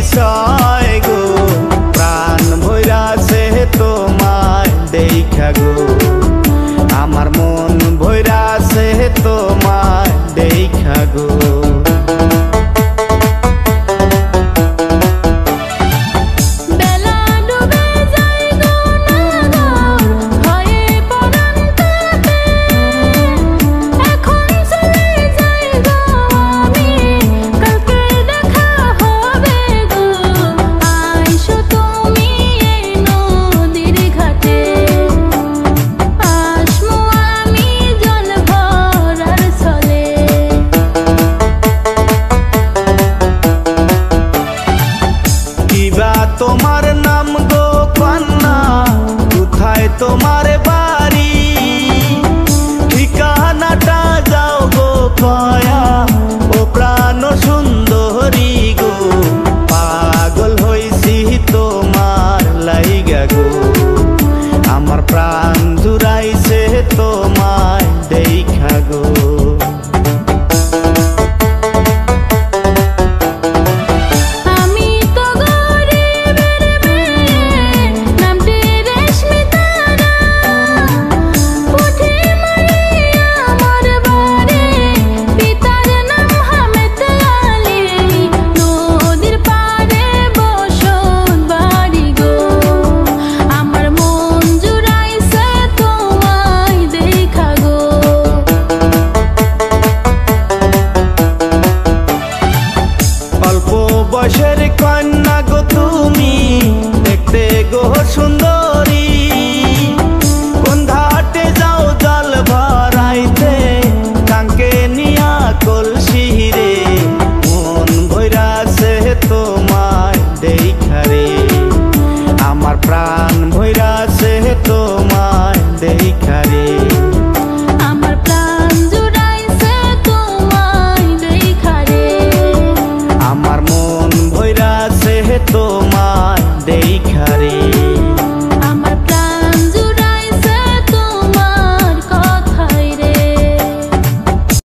বিষয় গো প্রাণ ভৈরাছে তোমায় দেখা গো আমার মন ভৈরাছে তোমায় দেখা গো তোমার নাম গো কন্যা কোথায় তোমার বাড়ি ঠিকানাটা যাও গো কয়া ও প্রাণ সুন্দরী গো পাগল হইছি তোমার লাইগা গো আমার প্রাণ জুড়াইছে তোমায় দেখা গো বয়সের কন্যা গো তুমি দেখতে গো সুন্দরী কোন ঘাটে যাও জল ভরাইতে কাঙ্কে নিয়া কলসি রে মন ভৈরাছে তোমায় দেখা রে আমার প্রাণ ভৈরাছে তোমায় দেখা রে আমার প্রাণ জুড়াইছে তোমায় দেখা রে আমার মন ভৈরাছে তোমায় দেখা